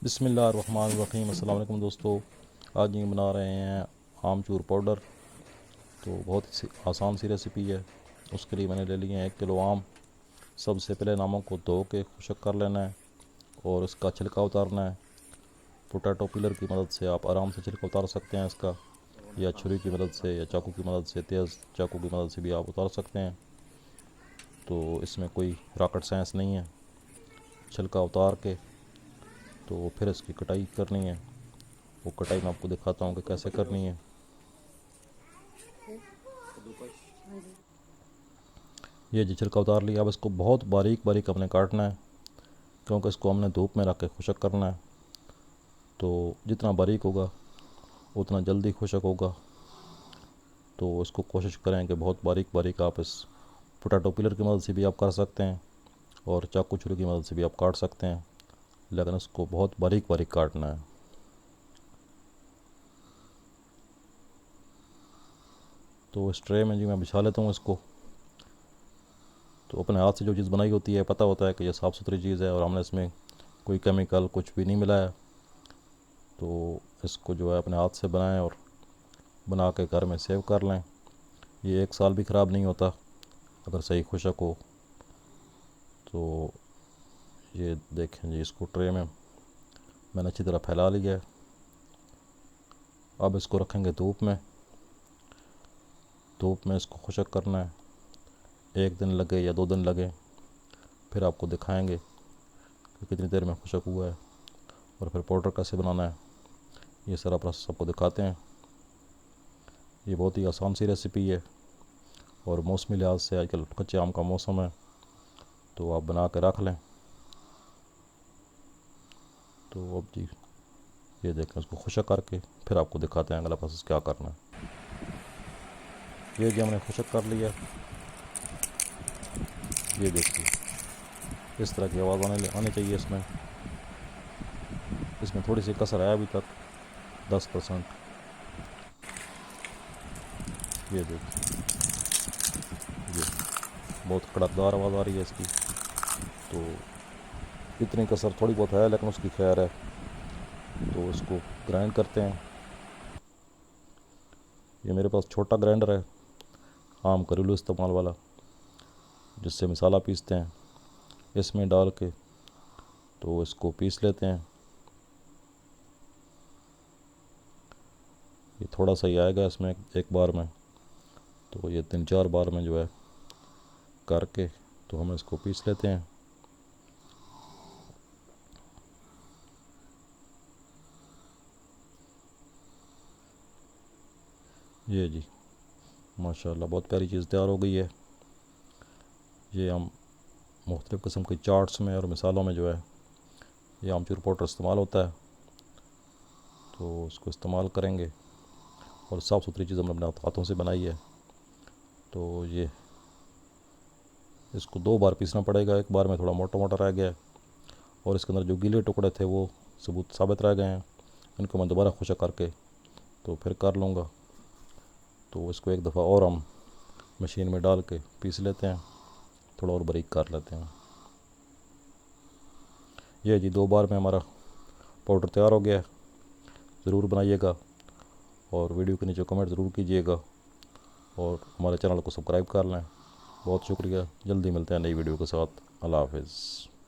बिस्मिल्लाहिर्रहमानिर्रहीम। अस्सलाम वालेकुम दोस्तों, आज ये बना रहे हैं आमचूर पाउडर। तो बहुत ही आसान सी रेसिपी है। उसके लिए मैंने ले लिए हैं 1 किलो आम। सबसे पहले आमों को धो के खुशक कर लेना है और इसका छिलका उतारना है। पोटैटो पिलर की मदद से आप आराम से छिलका उतार सकते हैं इसका, या छुरी की मदद से या चाकू की मदद से, तेज़ चाकू की मदद से भी आप उतार सकते हैं। तो इसमें कोई रॉकेट साइंस नहीं है। छिलका उतार के तो फिर इसकी कटाई करनी है। वो कटाई मैं आपको दिखाता हूँ कि कैसे करनी है। ये जी छिलका उतार लिया। अब इसको बहुत बारीक बारीक हमने काटना है, क्योंकि इसको हमने धूप में रख के खुशक करना है। तो जितना बारीक होगा उतना जल्दी खुशक होगा। तो इसको कोशिश करें कि बहुत बारीक बारीक आप इस पोटैटो पिलर की मदद से भी आप कर सकते हैं और चाकू छुरी की मदद से भी आप काट सकते हैं, लेकिन इसको बहुत बारीक बारीक काटना है। तो इस ट्रे में जी मैं बिछा लेता हूँ इसको। तो अपने हाथ से जो चीज़ बनाई होती है, पता होता है कि यह साफ़ सुथरी चीज़ है और हमने इसमें कोई केमिकल कुछ भी नहीं मिलाया। तो इसको जो है अपने हाथ से बनाएं और बना के घर में सेव कर लें। ये 1 साल भी ख़राब नहीं होता अगर सही खुशक हो। तो ये देखें जी, इसको ट्रे में मैंने अच्छी तरह फैला लिया है। अब इसको रखेंगे धूप में। धूप में इसको खुशक करना है। 1 दिन लगे या 2 दिन लगे, फिर आपको दिखाएंगे कि कितनी देर में खुशक हुआ है और फिर पाउडर कैसे बनाना है। ये सारा प्रोसेस आपको दिखाते हैं। ये बहुत ही आसान सी रेसिपी है और मौसमी लिहाज से आजकल कच्चे आम का मौसम है, तो आप बना के रख लें। तो अब जी ये देखें, उसको खुशक करके फिर आपको दिखाते हैं अगला प्रोसेस क्या करना है। ये जी हमने खुशक कर लिया। ये देखिए, इस तरह की आवाज़ आनी चाहिए इसमें। इसमें थोड़ी सी कसर है अभी तक, 10%। ये देखिए, ये बहुत कड़कदार आवाज़ आ रही है इसकी। तो इतनी कसर थोड़ी बहुत है, लेकिन उसकी खैर है। तो इसको ग्राइंड करते हैं। ये मेरे पास छोटा ग्राइंडर है, आम घरेलू इस्तेमाल वाला, जिससे मसाला पीसते हैं। इसमें डाल के तो इसको पीस लेते हैं। ये थोड़ा सा ही आएगा इसमें एक बार में, तो ये 3-4 बार में जो है करके तो हम इसको पीस लेते हैं। ये जी माशाल्लाह बहुत प्यारी चीज़ तैयार हो गई है। ये हम मुख्तलिफ़ किस्म की चाट्स में और मिसालों में जो है ये आमचूर पाउडर इस्तेमाल होता है। तो उसको इस्तेमाल करेंगे और साफ़ सुथरी चीज़ हमने अपने हाथों से बनाई है। तो ये इसको 2 बार पीसना पड़ेगा। एक बार में थोड़ा मोटा मोटा रह गया है और इसके अंदर जो गीले टुकड़े थे वो सबूत साबित रह गए हैं। इनको मैं दोबारा खुशक करके तो फिर कर लूँगा। तो इसको एक दफ़ा और हम मशीन में डाल के पीस लेते हैं, थोड़ा और बारीक कर लेते हैं। ये जी 2 बार में हमारा पाउडर तैयार हो गया है। ज़रूर बनाइएगा और वीडियो के नीचे कमेंट ज़रूर कीजिएगा और हमारे चैनल को सब्सक्राइब कर लें। बहुत शुक्रिया। जल्दी मिलते हैं नई वीडियो के साथ। अल्लाह हाफ़िज़।